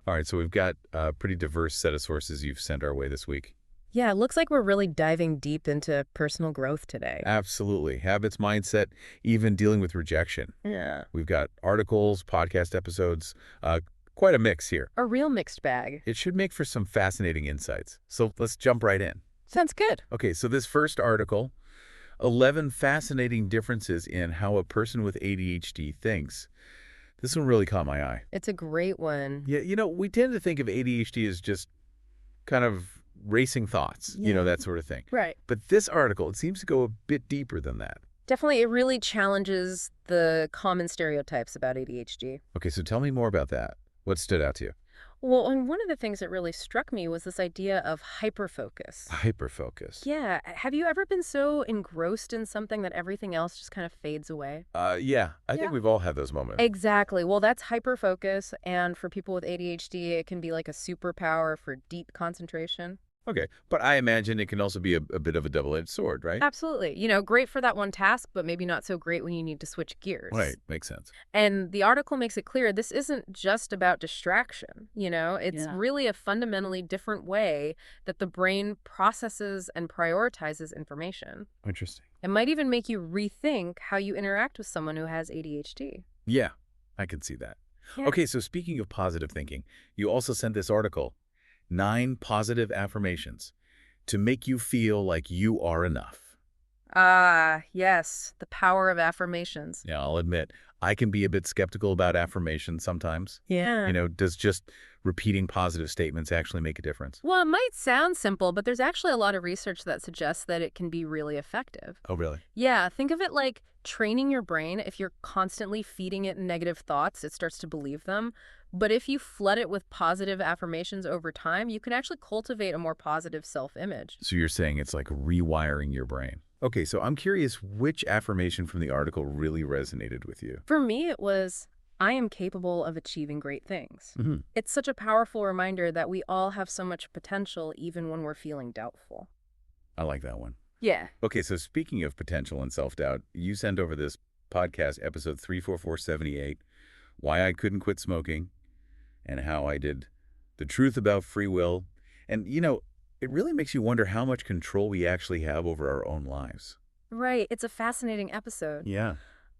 All right, so we've got a pretty diverse set of sources you've sent our way this week. Yeah, it looks like we're really diving deep into personal growth today. Absolutely. Habits, mindset, even dealing with rejection. Yeah. We've got articles, podcast episodes, quite a mix here. A real mixed bag. It should make for some fascinating insights. So let's jump right in. Sounds good. Okay, so this first article, 11 fascinating differences in how a person with ADHD thinks. This one really caught my eye. It's a great one. Yeah, we tend to think of ADHD as just kind of racing thoughts, that sort of thing. Right. But this article, it seems to go a bit deeper than that. Definitely, it really challenges the common stereotypes about ADHD. Okay, so tell me more about that. What stood out to you? Well, and one of the things that really struck me was this idea of hyperfocus. Hyperfocus. Yeah. Have you ever been so engrossed in something that everything else just kind of fades away? Yeah, I think we've all had those moments. Exactly. Well, that's hyperfocus. And for people with ADHD, it can be like a superpower for deep concentration. Okay, but I imagine it can also be a bit of a double-edged sword, right? Absolutely. Great for that one task, but maybe not so great when you need to switch gears. Right, makes sense. And the article makes it clear this isn't just about distraction. It's really a fundamentally different way that the brain processes and prioritizes information. Interesting. It might even make you rethink how you interact with someone who has ADHD. Yeah, I can see that. Yeah. Okay, so speaking of positive thinking, you also sent this article, 9 positive affirmations to make you feel like you are enough. Ah, yes, the power of affirmations. Yeah, I'll admit, I can be a bit skeptical about affirmations sometimes. Yeah. Does just repeating positive statements actually make a difference? Well, it might sound simple, but there's actually a lot of research that suggests that it can be really effective. Oh, really? Yeah, think of it like training your brain. If you're constantly feeding it negative thoughts, it starts to believe them. But if you flood it with positive affirmations over time, you can actually cultivate a more positive self-image. So you're saying it's like rewiring your brain. Okay, so I'm curious which affirmation from the article really resonated with you. For me, it was, I am capable of achieving great things. Mm-hmm. It's such a powerful reminder that we all have so much potential even when we're feeling doubtful. I like that one. Yeah. Okay, so speaking of potential and self-doubt, you sent over this podcast, episode 34478, Why I Couldn't Quit Smoking, and how I did the truth about free will. And, it really makes you wonder how much control we actually have over our own lives. Right. It's a fascinating episode. Yeah.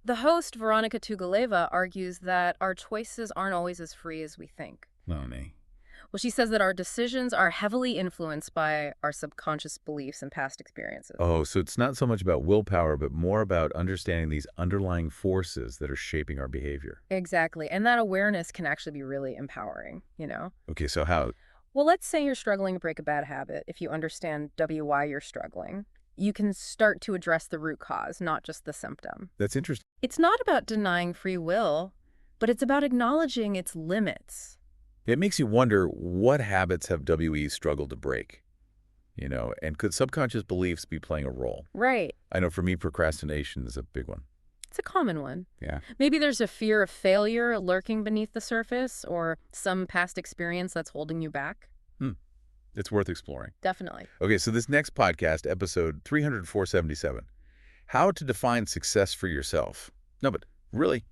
The host, Veronica Tugaleva, argues that our choices aren't always as free as we think. No, me. Well, she says that our decisions are heavily influenced by our subconscious beliefs and past experiences. Oh, so it's not so much about willpower, but more about understanding these underlying forces that are shaping our behavior. Exactly. And that awareness can actually be really empowering, Okay, so how? Well, let's say you're struggling to break a bad habit. If you understand why you're struggling, you can start to address the root cause, not just the symptom. That's interesting. It's not about denying free will, but it's about acknowledging its limits. It makes you wonder, what habits have WEs struggled to break? And could subconscious beliefs be playing a role? Right. I know for me, procrastination is a big one. It's a common one. Yeah. Maybe there's a fear of failure lurking beneath the surface, or some past experience that's holding you back. It's worth exploring. Definitely. Okay, so this next podcast, episode 30477, How to Define Success for Yourself. No, but really,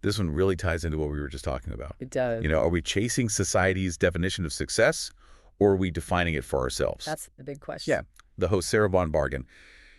this one really ties into what we were just talking about. It does. Are we chasing society's definition of success, or are we defining it for ourselves? That's the big question. Yeah. The host, Sarah Von Bargen,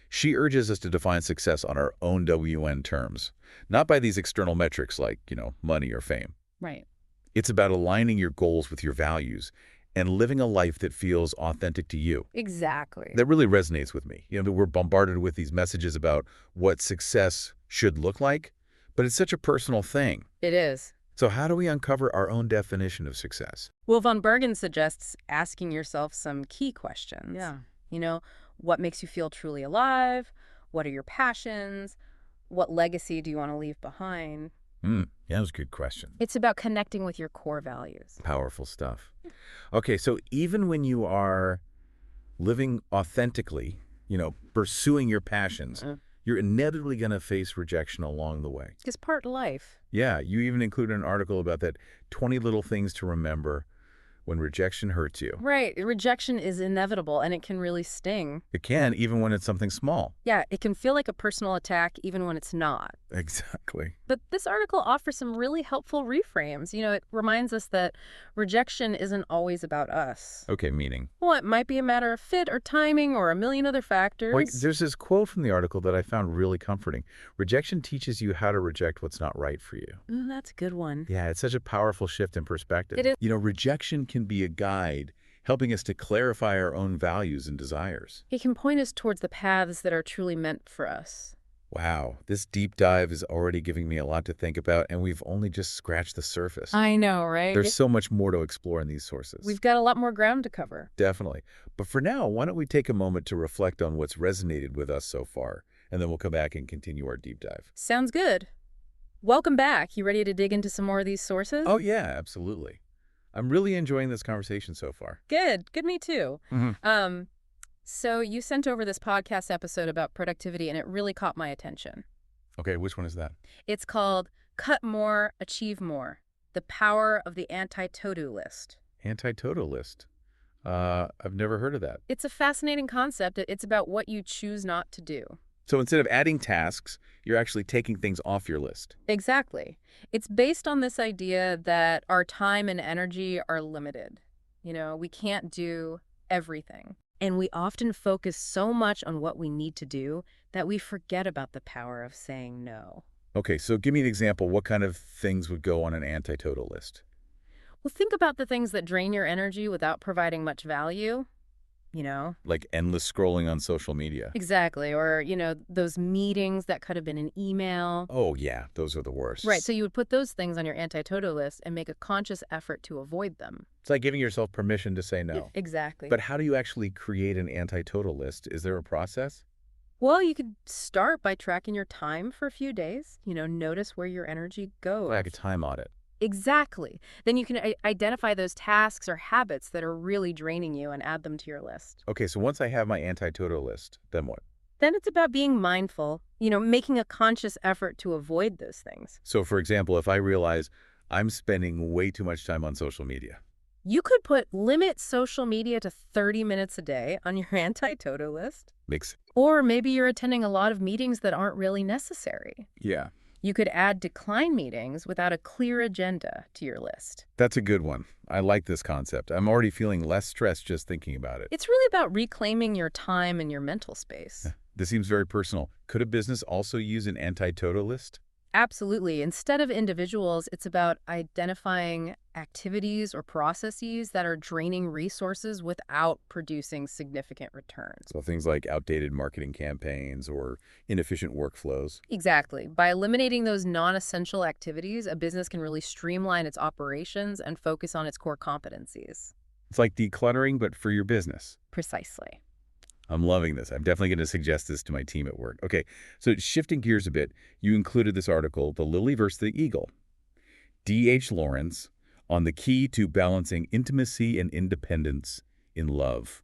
she urges us to define success on our own WN terms, not by these external metrics like, money or fame. Right. It's about aligning your goals with your values and living a life that feels authentic to you. Exactly. That really resonates with me. We're bombarded with these messages about what success should look like, but it's such a personal thing. It is. So how do we uncover our own definition of success? Well, Von Bergen suggests asking yourself some key questions. Yeah. What makes you feel truly alive? What are your passions? What legacy do you want to leave behind? Yeah, those are good questions. It's about connecting with your core values. Powerful stuff. Okay, so even when you are living authentically, pursuing your passions, you're inevitably going to face rejection along the way. It's part of life. Yeah, you even included an article about that 20 little things to remember when rejection hurts you. Right. Rejection is inevitable and it can really sting. It can, even when it's something small. Yeah, it can feel like a personal attack even when it's not. Exactly. But this article offers some really helpful reframes. It reminds us that rejection isn't always about us. Okay, meaning. Well, it might be a matter of fit or timing or a million other Like, factors. there's this quote from the article that I found really comforting. Rejection teaches you how to reject what's not right for you. Ooh, that's a good one. Yeah, it's such a powerful shift in perspective. It is. Rejection can be a guide, helping us to clarify our own values and desires. It can point us towards the paths that are truly meant for us. Wow, this deep dive is already giving me a lot to think about, and we've only just scratched the surface. I know, right? There's so much more to explore in these sources. We've got a lot more ground to cover. Definitely. But for now, why don't we take a moment to reflect on what's resonated with us so far, and then we'll come back and continue our deep dive. Sounds good. Welcome back. You ready to dig into some more of these sources? Oh, yeah, absolutely. I'm really enjoying this conversation so far. Good. Good, me too. Mm-hmm. So you sent over this podcast episode about productivity, and it really caught my attention. Okay, which one is that? It's called Cut More, Achieve More, The Power of the Anti-Todo List. Anti-Todo list. I've never heard of that. It's a fascinating concept. It's about what you choose not to do. So instead of adding tasks, you're actually taking things off your list. Exactly. It's based on this idea that our time and energy are limited. We can't do everything. And we often focus so much on what we need to do that we forget about the power of saying no. Okay, so give me an example. What kind of things would go on an anti-Todo list? Well, think about the things that drain your energy without providing much value. Like endless scrolling on social media. Exactly. Or, those meetings that could have been an email. Oh, yeah, those are the worst. Right. So you would put those things on your anti-Todo list and make a conscious effort to avoid them. It's like giving yourself permission to say no. Exactly. But how do you actually create an anti-Todo list? Is there a process? Well, you could start by tracking your time for a few days. Notice where your energy goes. Like a time audit. Exactly. Then you can identify those tasks or habits that are really draining you and add them to your list. Okay, so once I have my anti-Todo list, then what? Then it's about being mindful, making a conscious effort to avoid those things. So, for example, if I realize I'm spending way too much time on social media. You could limit social media to 30 minutes a day on your anti-Todo list. Or maybe you're attending a lot of meetings that aren't really necessary. Yeah. You could add decline meetings without a clear agenda to your list. That's a good one. I like this concept. I'm already feeling less stressed just thinking about it. It's really about reclaiming your time and your mental space. This seems very personal. Could a business also use an anti-Todo list? Absolutely. Instead of individuals, it's about identifying activities or processes that are draining resources without producing significant returns. So things like outdated marketing campaigns or inefficient workflows. Exactly. By eliminating those non-essential activities, a business can really streamline its operations and focus on its core competencies. It's like decluttering, but for your business. Precisely. I'm loving this. I'm definitely going to suggest this to my team at work. Okay, so shifting gears a bit, you included this article, The Lily versus the Eagle. D.H. Lawrence on the key to balancing intimacy and independence in love.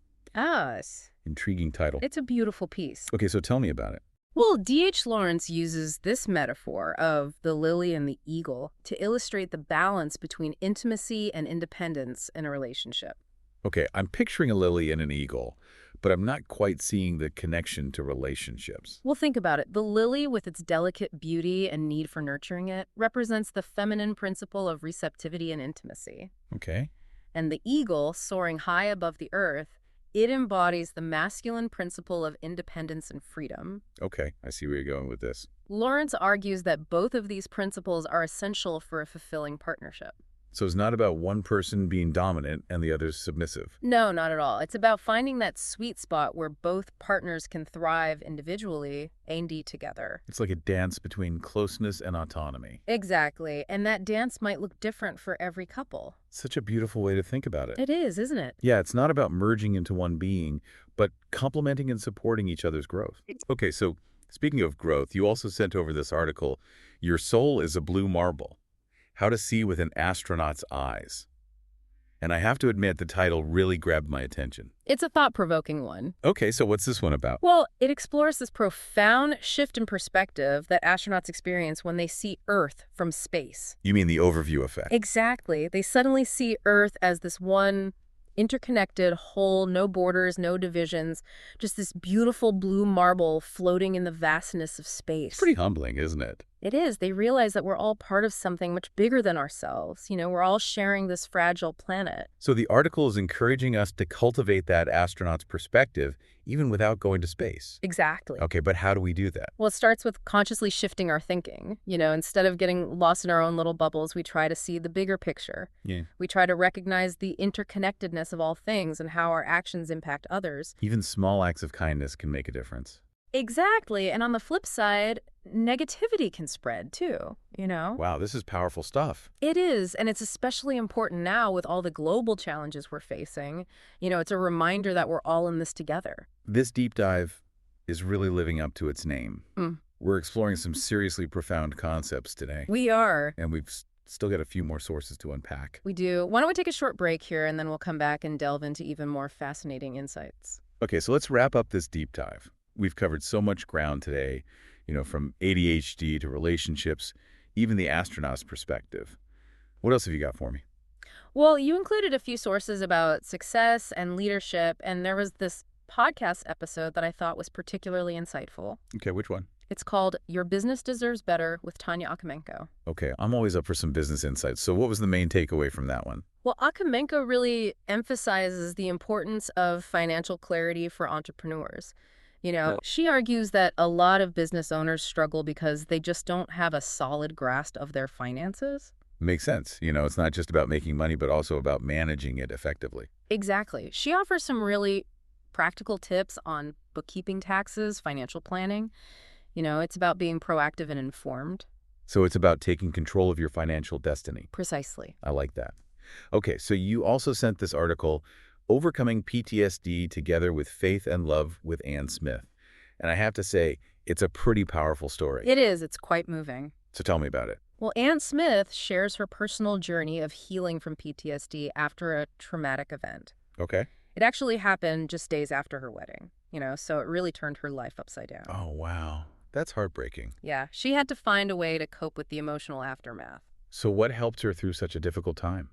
Intriguing title. It's a beautiful piece. Okay, so tell me about it. Well, D.H. Lawrence uses this metaphor of the lily and the eagle to illustrate the balance between intimacy and independence in a relationship. Okay, I'm picturing a lily and an eagle, but I'm not quite seeing the connection to relationships. Well, think about it. The lily, with its delicate beauty and need for nurturing it, represents the feminine principle of receptivity and intimacy. Okay. And the eagle, soaring high above the earth, it embodies the masculine principle of independence and freedom. Okay, I see where you're going with this. Lawrence argues that both of these principles are essential for a fulfilling partnership. So it's not about one person being dominant and the other's submissive. No, not at all. It's about finding that sweet spot where both partners can thrive individually and together. It's like a dance between closeness and autonomy. Exactly. And that dance might look different for every couple. Such a beautiful way to think about it. It is, isn't it? Yeah, it's not about merging into one being, but complementing and supporting each other's growth. Okay, so speaking of growth, you also sent over this article, Your Soul is a Blue Marble. How to See with an Astronaut's Eyes. And I have to admit the title really grabbed my attention. It's a thought-provoking one. Okay, so what's this one about? Well, it explores this profound shift in perspective that astronauts experience when they see Earth from space. You mean the overview effect? Exactly. They suddenly see Earth as this one interconnected whole, no borders, no divisions, just this beautiful blue marble floating in the vastness of space. It's pretty humbling, isn't it? It is. They realize that we're all part of something much bigger than ourselves. We're all sharing this fragile planet. So the article is encouraging us to cultivate that astronaut's perspective even without going to space. Exactly. Okay, but how do we do that? Well, it starts with consciously shifting our thinking. Instead of getting lost in our own little bubbles, we try to see the bigger picture. Yeah. We try to recognize the interconnectedness of all things and how our actions impact others. Even small acts of kindness can make a difference. Exactly. And on the flip side, negativity can spread too, Wow, this is powerful stuff. It is, and it's especially important now with all the global challenges we're facing. It's a reminder that we're all in this together. This deep dive is really living up to its name. Mm. We're exploring some seriously profound concepts today. We are. And we've still got a few more sources to unpack. We do. Why don't we take a short break here, and then we'll come back and delve into even more fascinating insights. Okay, so let's wrap up this deep dive. We've covered so much ground today, from ADHD to relationships, even the astronaut's perspective. What else have you got for me? Well, you included a few sources about success and leadership, and there was this podcast episode that I thought was particularly insightful. Okay, which one? It's called Your Business Deserves Better with Tanya Akamenko. Okay, I'm always up for some business insights. So what was the main takeaway from that one? Well, Akamenko really emphasizes the importance of financial clarity for entrepreneurs. She argues that a lot of business owners struggle because they just don't have a solid grasp of their finances. Makes sense. It's not just about making money, but also about managing it effectively. Exactly. She offers some really practical tips on bookkeeping, taxes, financial planning. It's about being proactive and informed. So it's about taking control of your financial destiny. Precisely. I like that. Okay, so you also sent this article, Overcoming PTSD Together with Faith and Love with Ann Smith. And I have to say, it's a pretty powerful story. It is. It's quite moving. So tell me about it. Well, Ann Smith shares her personal journey of healing from PTSD after a traumatic event. Okay. It actually happened just days after her wedding, so it really turned her life upside down. Oh, wow. That's heartbreaking. Yeah, she had to find a way to cope with the emotional aftermath. So what helped her through such a difficult time?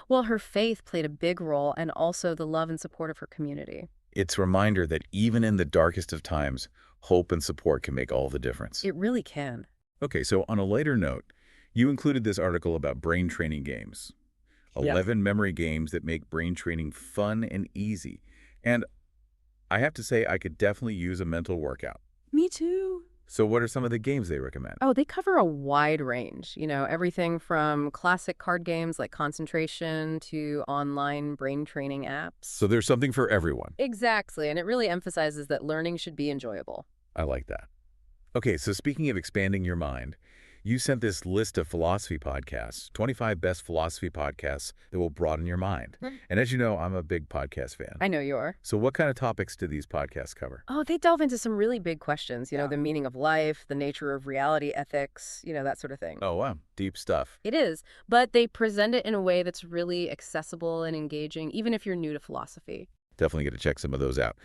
Well, her faith played a big role, and also the love and support of her community. It's a reminder that even in the darkest of times, hope and support can make all the difference. It really can. Okay, so on a lighter note, you included this article about brain training games. 11 memory games that make brain training fun and easy. And I have to say, I could definitely use a mental workout. Me too. So what are some of the games they recommend? Oh, they cover a wide range, everything from classic card games like Concentration to online brain training apps. So there's something for everyone. Exactly, and it really emphasizes that learning should be enjoyable. I like that. Okay, so speaking of expanding your mind, you sent this list of philosophy podcasts, 25 best philosophy podcasts that will broaden your mind. And as you know, I'm a big podcast fan. I know you are. So what kind of topics do these podcasts cover? Oh, they delve into some really big questions, the meaning of life, the nature of reality, ethics, that sort of thing. Oh, wow. Deep stuff. It is, but they present it in a way that's really accessible and engaging, even if you're new to philosophy. Definitely got to check some of those out.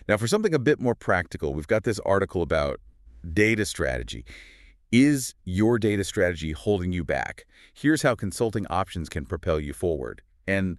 Now, for something a bit more practical, we've got this article about data strategy. Is your data strategy holding you back? Here's how consulting options can propel you forward. And,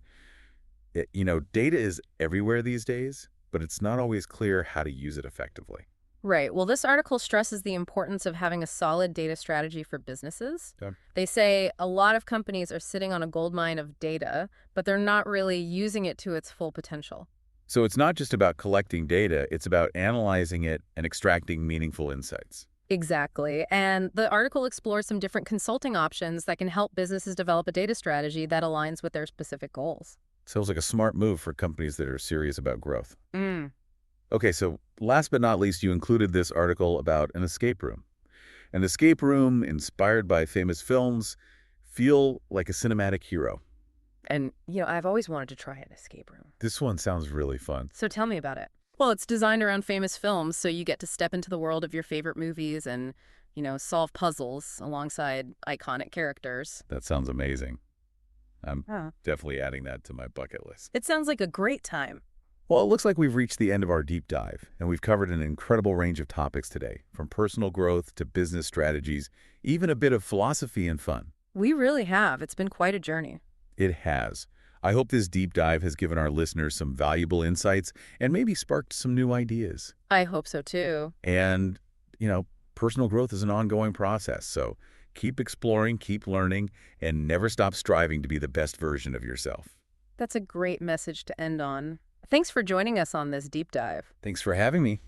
data is everywhere these days, but it's not always clear how to use it effectively. Right. Well, this article stresses the importance of having a solid data strategy for businesses. Okay. They say a lot of companies are sitting on a goldmine of data, but they're not really using it to its full potential. So it's not just about collecting data, it's about analyzing it and extracting meaningful insights. Exactly. And the article explores some different consulting options that can help businesses develop a data strategy that aligns with their specific goals. Sounds like a smart move for companies that are serious about growth. Mm. Okay, so last but not least, you included this article about an escape room. An escape room inspired by famous films feel like a cinematic hero. And, I've always wanted to try an escape room. This one sounds really fun. So tell me about it. Well, it's designed around famous films, so you get to step into the world of your favorite movies and, solve puzzles alongside iconic characters. That sounds amazing. I'm Yeah. definitely adding that to my bucket list. It sounds like a great time. Well, it looks like we've reached the end of our deep dive, and we've covered an incredible range of topics today, from personal growth to business strategies, even a bit of philosophy and fun. We really have. It's been quite a journey. It has. I hope this deep dive has given our listeners some valuable insights and maybe sparked some new ideas. I hope so too. And, you know, personal growth is an ongoing process, so keep exploring, keep learning, and never stop striving to be the best version of yourself. That's a great message to end on. Thanks for joining us on this deep dive. Thanks for having me.